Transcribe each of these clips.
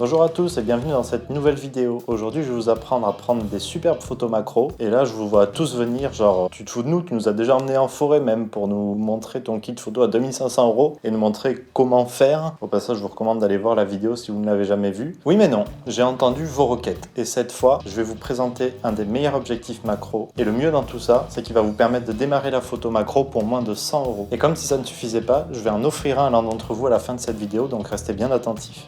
Bonjour à tous et bienvenue dans cette nouvelle vidéo. Aujourd'hui je vais vous apprendre à prendre des superbes photos macro. Et là je vous vois tous venir, genre tu te fous de nous, tu nous as déjà emmenés en forêt même pour nous montrer ton kit photo à 2500 € et nous montrer comment faire. Au passage je vous recommande d'aller voir la vidéo si vous ne l'avez jamais vue. Oui mais non, j'ai entendu vos requêtes et cette fois je vais vous présenter un des meilleurs objectifs macro. Et le mieux dans tout ça, c'est qu'il va vous permettre de démarrer la photo macro pour moins de 100 €. Et comme si ça ne suffisait pas, je vais en offrir un à l'un d'entre vous à la fin de cette vidéo, donc restez bien attentifs.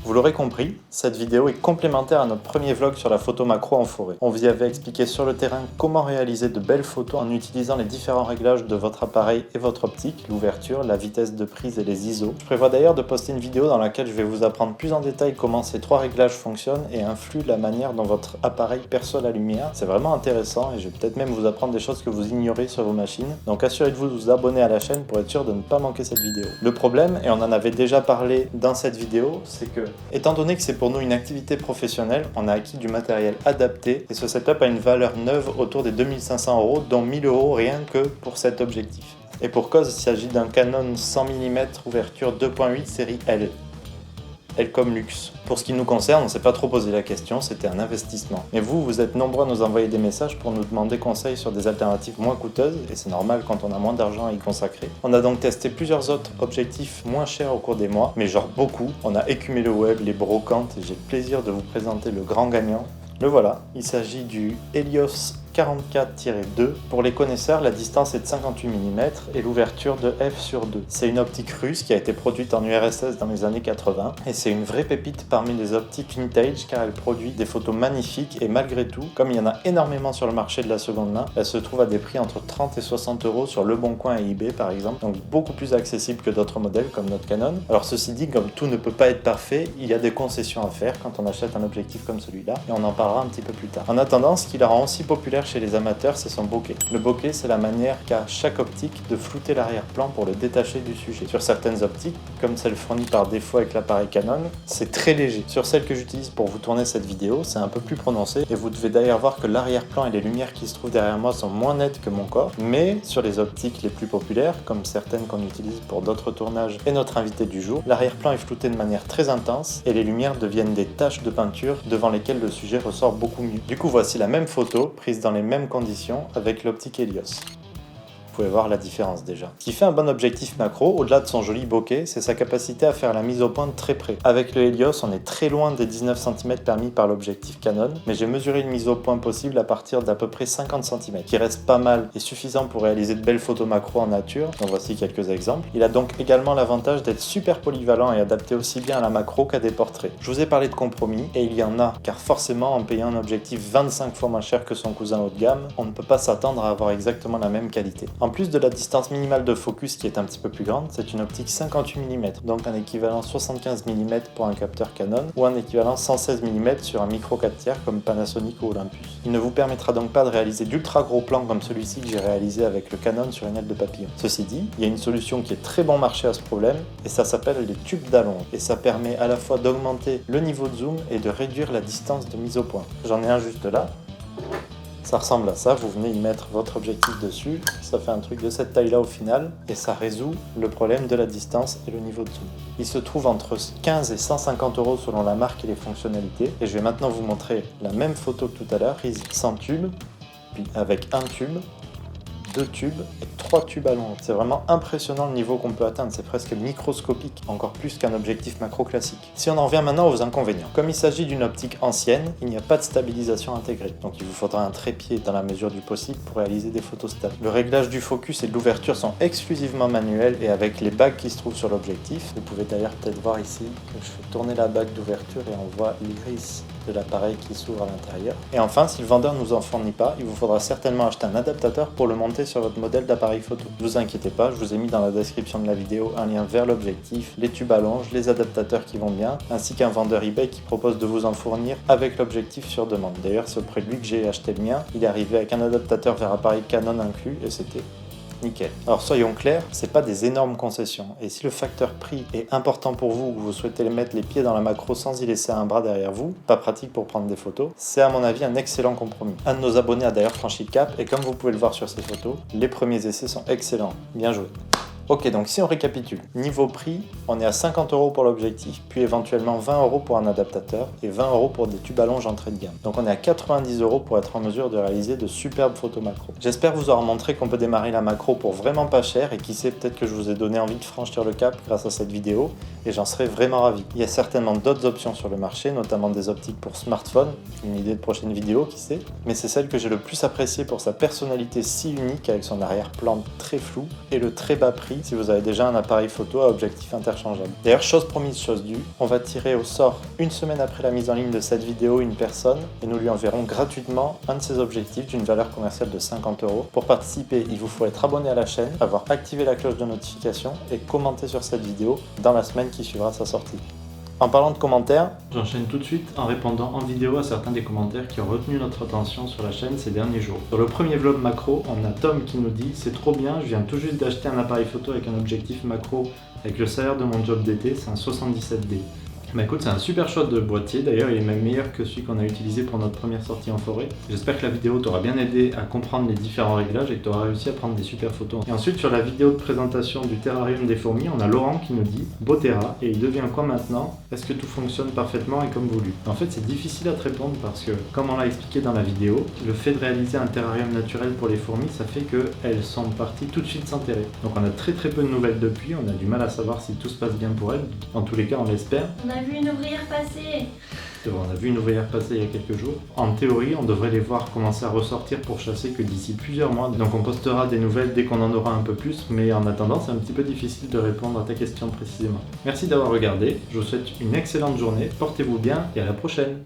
Vous l'aurez compris, cette vidéo est complémentaire à notre premier vlog sur la photo macro en forêt. On vous y avait expliqué sur le terrain comment réaliser de belles photos en utilisant les différents réglages de votre appareil et votre optique, l'ouverture, la vitesse de prise et les ISO. Je prévois d'ailleurs de poster une vidéo dans laquelle je vais vous apprendre plus en détail comment ces trois réglages fonctionnent et influent la manière dont votre appareil perçoit la lumière. C'est vraiment intéressant et je vais peut-être même vous apprendre des choses que vous ignorez sur vos machines. Donc assurez-vous de vous abonner à la chaîne pour être sûr de ne pas manquer cette vidéo. Le problème, et on en avait déjà parlé dans cette vidéo, c'est que étant donné que c'est pour nous une activité professionnelle, on a acquis du matériel adapté et ce setup a une valeur neuve autour des 2500 €, dont 1000 € rien que pour cet objectif. Et pour cause, il s'agit d'un Canon 100 mm ouverture 2.8 série L comme luxe. Pour ce qui nous concerne, on ne s'est pas trop posé la question, c'était un investissement. Mais vous êtes nombreux à nous envoyer des messages pour nous demander conseils sur des alternatives moins coûteuses, et c'est normal quand on a moins d'argent à y consacrer. On a donc testé plusieurs autres objectifs moins chers au cours des mois, mais genre beaucoup. On a écumé le web, les brocantes, et j'ai le plaisir de vous présenter le grand gagnant. Le voilà, il s'agit du Helios 44-2. Pour les connaisseurs, la distance est de 58 mm et l'ouverture de f/2. C'est une optique russe qui a été produite en URSS dans les années 80 et c'est une vraie pépite parmi les optiques vintage car elle produit des photos magnifiques et malgré tout, comme il y en a énormément sur le marché de la seconde main, elle se trouve à des prix entre 30 et 60 € sur Leboncoin et eBay par exemple, donc beaucoup plus accessible que d'autres modèles comme notre Canon. Alors ceci dit, comme tout ne peut pas être parfait, il y a des concessions à faire quand on achète un objectif comme celui-là et on en parlera un petit peu plus tard. En attendant, ce qui la rend aussi populaire chez les amateurs, c'est son bokeh. Le bokeh, c'est la manière qu'a chaque optique de flouter l'arrière-plan pour le détacher du sujet. Sur certaines optiques, comme celle fournie par défaut avec l'appareil Canon, c'est très léger. Sur celle que j'utilise pour vous tourner cette vidéo, c'est un peu plus prononcé et vous devez d'ailleurs voir que l'arrière-plan et les lumières qui se trouvent derrière moi sont moins nettes que mon corps, mais sur les optiques les plus populaires, comme certaines qu'on utilise pour d'autres tournages et notre invité du jour, l'arrière-plan est flouté de manière très intense et les lumières deviennent des taches de peinture devant lesquelles le sujet ressort beaucoup mieux. Du coup, voici la même photo prise dans les mêmes conditions avec l'optique Helios. Vous pouvez voir la différence déjà. Ce qui fait un bon objectif macro, au-delà de son joli bokeh, c'est sa capacité à faire la mise au point de très près. Avec le Helios, on est très loin des 19 cm permis par l'objectif Canon, mais j'ai mesuré une mise au point possible à partir d'à peu près 50 cm, qui reste pas mal et suffisant pour réaliser de belles photos macro en nature. Donc voici quelques exemples. Il a donc également l'avantage d'être super polyvalent et adapté aussi bien à la macro qu'à des portraits. Je vous ai parlé de compromis, et il y en a, car forcément en payant un objectif 25 fois moins cher que son cousin haut de gamme, on ne peut pas s'attendre à avoir exactement la même qualité. En plus de la distance minimale de focus qui est un petit peu plus grande, c'est une optique 58 mm, donc un équivalent 75 mm pour un capteur Canon ou un équivalent 116 mm sur un micro 4/3 comme Panasonic ou Olympus. Il ne vous permettra donc pas de réaliser d'ultra gros plans comme celui-ci que j'ai réalisé avec le Canon sur une aile de papillon. Ceci dit, il y a une solution qui est très bon marché à ce problème et ça s'appelle les tubes d'allonge et ça permet à la fois d'augmenter le niveau de zoom et de réduire la distance de mise au point. J'en ai un juste là. Ça ressemble à ça, vous venez y mettre votre objectif dessus, ça fait un truc de cette taille là au final, et ça résout le problème de la distance et le niveau de zoom. Il se trouve entre 15 et 150 € selon la marque et les fonctionnalités, et je vais maintenant vous montrer la même photo que tout à l'heure, prise sans tube, puis avec un tube, 2 tubes et 3 tubes à longe. C'est vraiment impressionnant le niveau qu'on peut atteindre, c'est presque microscopique, encore plus qu'un objectif macro classique. Si on en revient maintenant aux inconvénients. Comme il s'agit d'une optique ancienne, il n'y a pas de stabilisation intégrée, donc il vous faudra un trépied dans la mesure du possible pour réaliser des photos stables. Le réglage du focus et de l'ouverture sont exclusivement manuels et avec les bagues qui se trouvent sur l'objectif. Vous pouvez d'ailleurs peut-être voir ici que je fais tourner la bague d'ouverture et on voit l'iris de l'appareil qui s'ouvre à l'intérieur. Et enfin, si le vendeur ne nous en fournit pas, il vous faudra certainement acheter un adaptateur pour le monter sur votre modèle d'appareil photo. Ne vous inquiétez pas, je vous ai mis dans la description de la vidéo un lien vers l'objectif, les tubes à longe, les adaptateurs qui vont bien, ainsi qu'un vendeur eBay qui propose de vous en fournir avec l'objectif sur demande. D'ailleurs, c'est auprès de lui que j'ai acheté le mien. Il est arrivé avec un adaptateur vers appareil Canon inclus et c'était nickel. Alors soyons clairs, c'est pas des énormes concessions et si le facteur prix est important pour vous ou que vous souhaitez mettre les pieds dans la macro sans y laisser un bras derrière vous, pas pratique pour prendre des photos, c'est à mon avis un excellent compromis. Un de nos abonnés a d'ailleurs franchi le cap et comme vous pouvez le voir sur ces photos, les premiers essais sont excellents. Bien joué. Ok, donc si on récapitule, niveau prix, on est à 50 € pour l'objectif, puis éventuellement 20 € pour un adaptateur et 20 € pour des tubes à longe entrée de gamme. Donc on est à 90 € pour être en mesure de réaliser de superbes photos macro. J'espère vous avoir montré qu'on peut démarrer la macro pour vraiment pas cher et qui sait, peut-être que je vous ai donné envie de franchir le cap grâce à cette vidéo et j'en serais vraiment ravi. Il y a certainement d'autres options sur le marché, notamment des optiques pour smartphone, une idée de prochaine vidéo qui sait, mais c'est celle que j'ai le plus appréciée pour sa personnalité si unique avec son arrière-plan très flou et le très bas prix si vous avez déjà un appareil photo à objectif interchangeable. D'ailleurs, chose promise, chose due, on va tirer au sort une semaine après la mise en ligne de cette vidéo une personne et nous lui enverrons gratuitement un de ses objectifs d'une valeur commerciale de 50 €. Pour participer, il vous faut être abonné à la chaîne, avoir activé la cloche de notification et commenter sur cette vidéo dans la semaine qui suivra sa sortie. En parlant de commentaires, j'enchaîne tout de suite en répondant en vidéo à certains des commentaires qui ont retenu notre attention sur la chaîne ces derniers jours. Sur le premier vlog macro, on a Tom qui nous dit « C'est trop bien, je viens tout juste d'acheter un appareil photo avec un objectif macro avec le salaire de mon job d'été, c'est un 77D. » Bah écoute, c'est un super shot de boîtier, d'ailleurs il est même meilleur que celui qu'on a utilisé pour notre première sortie en forêt. J'espère que la vidéo t'aura bien aidé à comprendre les différents réglages et que tu auras réussi à prendre des super photos. Et ensuite sur la vidéo de présentation du terrarium des fourmis, on a Laurent qui nous dit « Beau terra, et il devient quoi maintenant? Est-ce que tout fonctionne parfaitement et comme voulu ?» En fait c'est difficile à te répondre parce que, comme on l'a expliqué dans la vidéo, le fait de réaliser un terrarium naturel pour les fourmis, ça fait qu'elles sont parties tout de suite s'enterrer. Donc on a très peu de nouvelles depuis, on a du mal à savoir si tout se passe bien pour elles. En tous les cas on l'espère. On a vu une ouvrière passer. On a vu une ouvrière passer il y a quelques jours. En théorie, on devrait les voir commencer à ressortir pour chasser que d'ici plusieurs mois. Donc on postera des nouvelles dès qu'on en aura un peu plus, mais en attendant, c'est un petit peu difficile de répondre à ta question précisément. Merci d'avoir regardé, je vous souhaite une excellente journée, portez-vous bien et à la prochaine.